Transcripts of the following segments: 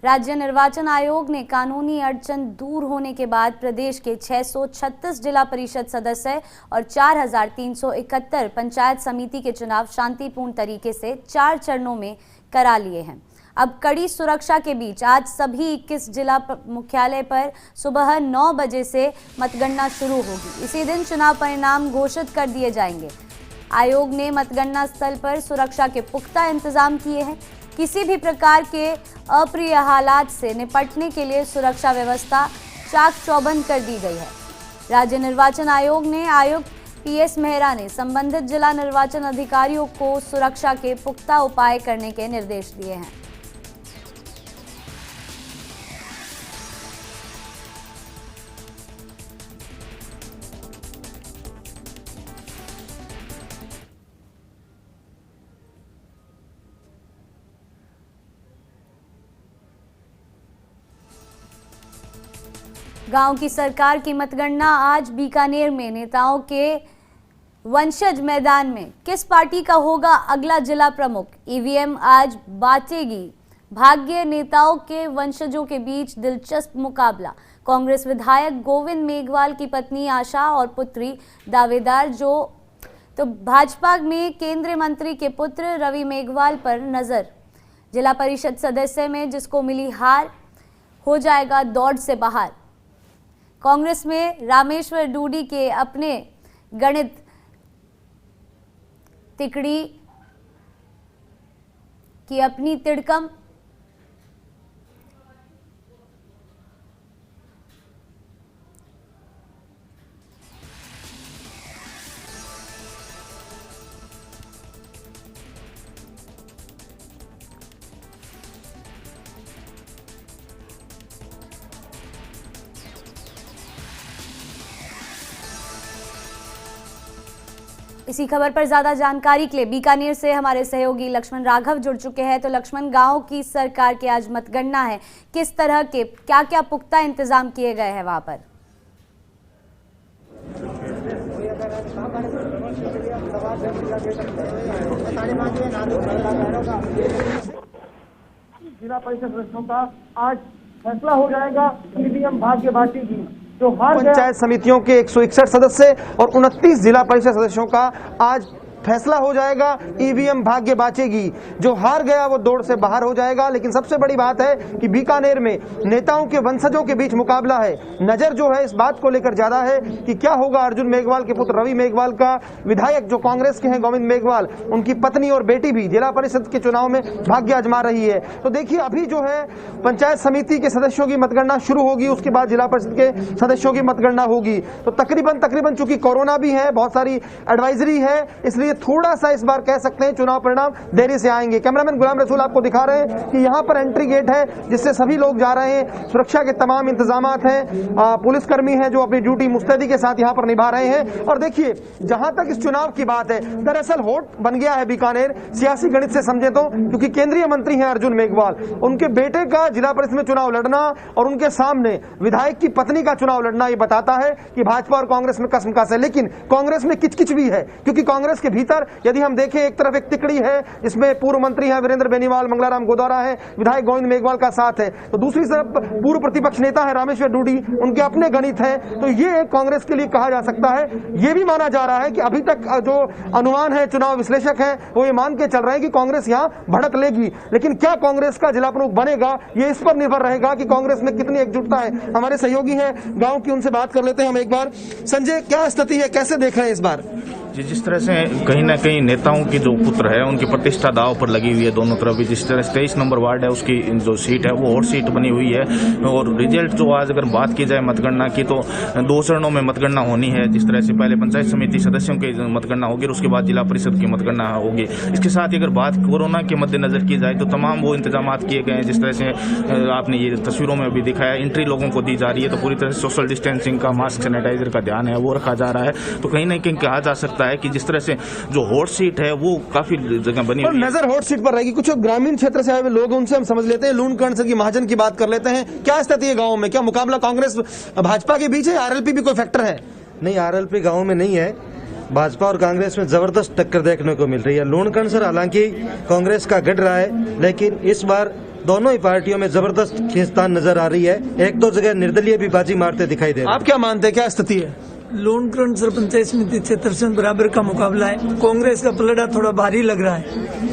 राज्य निर्वाचन आयोग ने कानूनी अड़चन दूर होने के बाद प्रदेश के 636 जिला परिषद सदस्य और 4,371 पंचायत समिति के चुनाव शांतिपूर्ण तरीके से 4 चरणों में करा लिए हैं। अब कड़ी सुरक्षा के बीच आज सभी 21 जिला मुख्यालय पर सुबह 9 बजे से मतगणना शुरू होगी। इसी दिन चुनाव परिणाम घोषित कर दिए जाएंगे। आयोग ने मतगणना स्थल पर सुरक्षा के पुख्ता इंतजाम किए हैं। किसी भी प्रकार के अप्रिय हालात से निपटने के लिए सुरक्षा व्यवस्था चाक चौबंद कर दी गई है। राज्य निर्वाचन आयोग ने आयुक्त PS मेहरा ने संबंधित जिला निर्वाचन अधिकारियों को सुरक्षा के पुख्ता उपाय करने के निर्देश दिए हैं। गांव की सरकार की मतगणना आज बीकानेर में नेताओं के वंशज मैदान में। किस पार्टी का होगा अगला जिला प्रमुख? ईवीएम आज बांटेगी भाग्य। नेताओं के वंशजों के बीच दिलचस्प मुकाबला। कांग्रेस विधायक गोविंद मेघवाल की पत्नी आशा और पुत्री दावेदार तो भाजपा में केंद्रीय मंत्री के पुत्र रवि मेघवाल पर नजर। जिला परिषद सदस्य में जिसको मिली हार हो जाएगा दौड़ से बाहर। कांग्रेस में रामेश्वर डूडी के अपने गणित तिकड़ी की अपनी तिड़कम। इसी खबर पर ज्यादा जानकारी के लिए बीकानेर से हमारे सहयोगी लक्ष्मण राघव जुड़ चुके हैं। तो लक्ष्मण, गांव की सरकार की आज मतगणना है, किस तरह के क्या पुख्ता इंतजाम किए गए हैं वहां पर? जिला परिषद सदस्यों का आज फैसला हो जाएगा। ईवीएम भाग्य बांटेगी। जो पंचायत समितियों के 161 सदस्य और 29 जिला परिषद सदस्यों का आज फैसला हो जाएगा। ईवीएम भाग्य बांचेगी। जो हार गया वो दौड़ से बाहर हो जाएगा। लेकिन सबसे बड़ी बात है कि बीकानेर में नेताओं के वंशजों के बीच मुकाबला है। नजर जो है इस बात को लेकर ज्यादा है कि क्या होगा अर्जुन मेघवाल के पुत्र रवि मेघवाल का। विधायक जो कांग्रेस के हैं गोविंद मेघवाल, उनकी पत्नी और बेटी भी जिला परिषद के चुनाव में भाग्य आजमा रही है। तो देखिए अभी जो है पंचायत समिति के सदस्यों की मतगणना शुरू होगी, उसके बाद जिला परिषद के सदस्यों की मतगणना होगी। तो तकरीबन चूंकि कोरोना भी है, बहुत सारी एडवाइजरी है, इसलिए थोड़ा सा इस बार कह सकते हैं चुनाव परिणाम देरी से आएंगे। कैमरामैन गुलाम रसूल आपको दिखा रहे हैं कि यहाँ पर एंट्री गेट है जिससे सभी लोग जा रहे हैं। सुरक्षा के तमाम इंतजामात हैं। पुलिसकर्मी हैं जो अपनी ड्यूटी मुस्तैदी के साथ यहाँ पर निभा रहे हैं। और देखिए जहां तक इस चुनाव की बात है, दरअसल होट बन गया है बीकानेर सियासी गणित से समझे तो, क्योंकि केंद्रीय मंत्री हैं अर्जुन मेघवाल, उनके बेटे का जिला परिषद में चुनाव लड़ना और उनके सामने विधायक की पत्नी का चुनाव लड़ना, ये बताता है कि भाजपा और कांग्रेस में कसमकस है। लेकिन कांग्रेस में किचकिच भी है, क्योंकि कांग्रेस के भीतर यदि हम देखें एक तरफ एक तिकड़ी है जिसमें पूर्व मंत्री है वीरेंद्र बेनीवाल, मंगलाराम गोदारा है, विधायक गोविंद मेघवाल का साथ है, तो दूसरी तरफ पूर्व प्रतिपक्ष नेता है रामेश्वर डूडी, उनके अपने गणित हैं। तो ये कांग्रेस के लिए कहा जा सकता है। ये भी माना जा रहा है कि अभी तक जो अनुमान है चुनाव विश्लेषक हैं वो ये मान के चल रहे हैं कि कांग्रेस यहां बढ़त लेगी। लेकिन क्या कांग्रेस का जिला प्रमुख बनेगा ये इस पर निर्भर रहेगा कि कांग्रेस में कितनी एकजुटता है। हमारे सहयोगी हैं गांव की, उनसे बात कर लेते हैं हम एक बार। संजय, क्या स्थिति है, कैसे देख रहे हैं इस बार? जिस तरह से कहीं ना कहीं नेताओं की जो पुत्र है उनकी प्रतिष्ठा दाव पर लगी हुई है दोनों तरफ। जिस तरह 23 नंबर वार्ड है उसकी जो सीट है वो और सीट बनी हुई है। और रिजल्ट जो आज अगर बात की जाए मतगणना की तो 2 चरणों में मतगणना होनी है। जिस तरह से पहले पंचायत समिति सदस्यों की मतगणना होगी और उसके बाद जिला परिषद की मतगणना होगी। इसके साथ अगर बात कोरोना के मद्देनजर की जाए तो तमाम वो इंतजाम किए गए हैं। जिस तरह से आपने ये तस्वीरों में भी दिखाया, एंट्री लोगों को दी जा रही है तो पूरी तरह से सोशल डिस्टेंसिंग का, मास्क सैनिटाइजर का ध्यान है वो रखा जा रहा है। तो कहीं ना कहीं कहा जा सकता है कि जिस तरह से जो हॉट सीट है वो काफी जगह बनी हुई है। नजर हॉट सीट पर रहेगी। कुछ ग्रामीण क्षेत्र से आए हुए लोग, उनसे हम समझ लेते हैं। लूणकरण से की महाजन की बात कर लेते हैं। क्या स्थिति है गांव में? क्या मुकाबला कांग्रेस भाजपा के बीच है? आरएलपी भी कोई फैक्टर है? नहीं, आरएलपी गांव में नहीं है। भाजपा और कांग्रेस में जबरदस्त टक्कर देखने को मिल रही है। लूणकरण सर हालांकि कांग्रेस का गढ़ रहा है, लेकिन इस बार दोनों ही पार्टियों में जबरदस्त खींचतान नजर आ रही है। एक दो जगह निर्दलीय भी बाजी मारते दिखाई दे रहे हैं। आप क्या मानते हैं, क्या स्थिति है? लोनग्रंथ सरपंचायत समिति क्षेत्र से बराबर का मुकाबला है। कांग्रेस का पलड़ा थोड़ा भारी लग रहा है।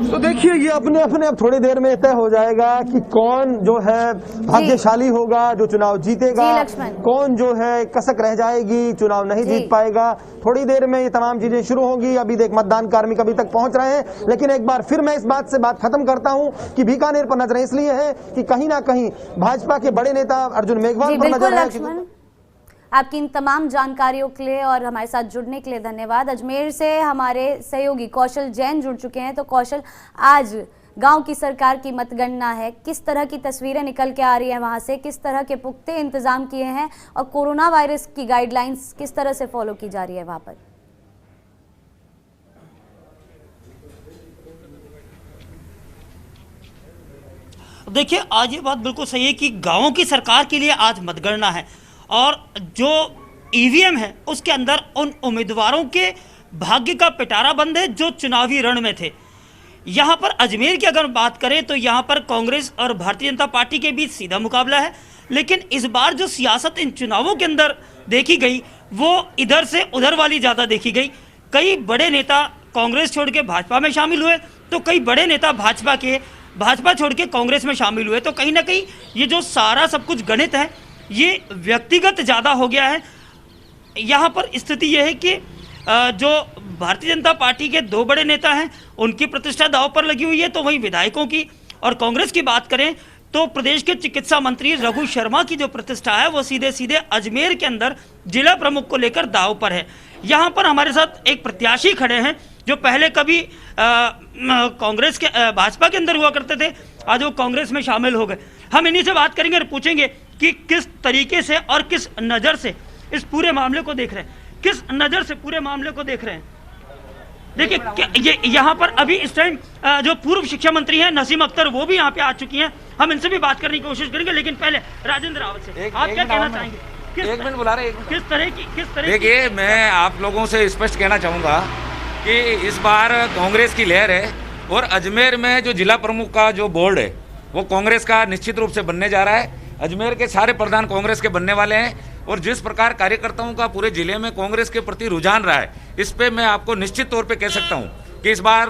तो देखिए ये अपने अपने अब थोड़ी देर में तय हो जाएगा कि कौन जो है भाग्यशाली होगा जो चुनाव जीतेगा, जी लक्ष्मण। कौन जो है कसक रह जाएगी, चुनाव नहीं जीत पाएगा। थोड़ी देर में ये तमाम चीजें शुरू होंगी। अभी देख मतदान कार्मिक अभी तक पहुंच रहे हैं, लेकिन एक बार फिर मैं इस बात से बात खत्म करता हूं कि बीकानेर पर नजरें इसलिए है कि कहीं ना कहीं भाजपा के बड़े नेता अर्जुन मेघवाल पर नजर है। लक्ष्मण, आपकी इन तमाम जानकारियों के लिए और हमारे साथ जुड़ने के लिए धन्यवाद। अजमेर से हमारे सहयोगी कौशल जैन जुड़ चुके हैं। तो कौशल, आज गांव की सरकार की मतगणना है, किस तरह की तस्वीरें निकल के आ रही है वहां से, किस तरह के पुख्ते इंतजाम किए हैं और कोरोना वायरस की गाइडलाइंस किस तरह से फॉलो की जा रही है वहां पर? देखिए, आज ये बात बिल्कुल सही है कि गांवों की सरकार के लिए आज मतगणना है और जो ईवीएम है उसके अंदर उन उम्मीदवारों के भाग्य का पिटारा बंद है जो चुनावी रण में थे। यहाँ पर अजमेर की अगर बात करें तो यहाँ पर कांग्रेस और भारतीय जनता पार्टी के बीच सीधा मुकाबला है, लेकिन इस बार जो सियासत इन चुनावों के अंदर देखी गई वो इधर से उधर वाली ज़्यादा देखी गई। कई बड़े नेता कांग्रेस छोड़ के भाजपा में शामिल हुए तो कई बड़े नेता भाजपा छोड़ के कांग्रेस में शामिल हुए। तो कहीं ना कहीं ये जो सारा सब कुछ गणित है ये व्यक्तिगत ज़्यादा हो गया है। यहाँ पर स्थिति यह है कि जो भारतीय जनता पार्टी के दो बड़े नेता हैं उनकी प्रतिष्ठा दांव पर लगी हुई है, तो वहीं विधायकों की और कांग्रेस की बात करें तो प्रदेश के चिकित्सा मंत्री रघु शर्मा की जो प्रतिष्ठा है वो सीधे सीधे अजमेर के अंदर जिला प्रमुख को लेकर दांव पर है। यहाँ पर हमारे साथ एक प्रत्याशी खड़े हैं जो पहले कभी कांग्रेस के भाजपा के अंदर हुआ करते थे, आज वो कांग्रेस में शामिल हो गए। हम इन्हीं से बात करेंगे और पूछेंगे कि किस तरीके से और किस नज़र से इस पूरे मामले को देख रहे हैं, किस नज़र से पूरे मामले को देख रहे हैं। देखिए ये यहाँ पर अभी इस टाइम जो पूर्व शिक्षा मंत्री हैं नसीम अख्तर वो भी यहाँ पे आ चुकी हैं। हम इनसे भी बात करने की कोशिश करेंगे, लेकिन पहले राजेंद्र रावत से आप क्या कहना चाहेंगे? एक मिनट बुला रहे, किस तरह की देखिए मैं आप लोगों से स्पष्ट कहना चाहूँगा कि इस बार कांग्रेस की लहर है और अजमेर में जो जिला प्रमुख का जो बोर्ड है वो कांग्रेस का निश्चित रूप से बनने जा रहा है। अजमेर के सारे प्रधान कांग्रेस के बनने वाले हैं और जिस प्रकार कार्यकर्ताओं का पूरे जिले में कांग्रेस के प्रति रुझान रहा है, इस पे मैं आपको निश्चित तौर पे कह सकता हूं कि इस बार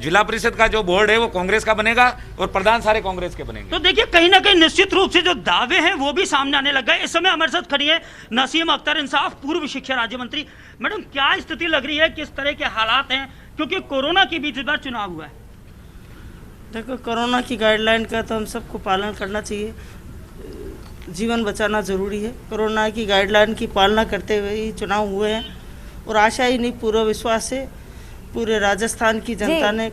जिला परिषद का जो बोर्ड है वो कांग्रेस का बनेगा और प्रधान सारे कांग्रेस के बनेंगे। तो देखिए कहीं ना कहीं निश्चित रूप से जो दावे हैं वो भी सामने आने लग गए। इस समय हमारे साथ खड़ी है नसीम अख्तर इंसाफ, पूर्व शिक्षा राज्य मंत्री। मैडम, क्या स्थिति लग रही है, किस तरह के हालात हैं, क्योंकि कोरोना के बीच इस बार चुनाव हुआ है? देखो, कोरोना की गाइडलाइन का तो हम सबको पालन करना चाहिए, जीवन बचाना ज़रूरी है। कोरोना की गाइडलाइन की पालना करते हुए ही चुनाव हुए हैं और आशा ही नहीं पूरा विश्वास है पूरे राजस्थान की जनता ने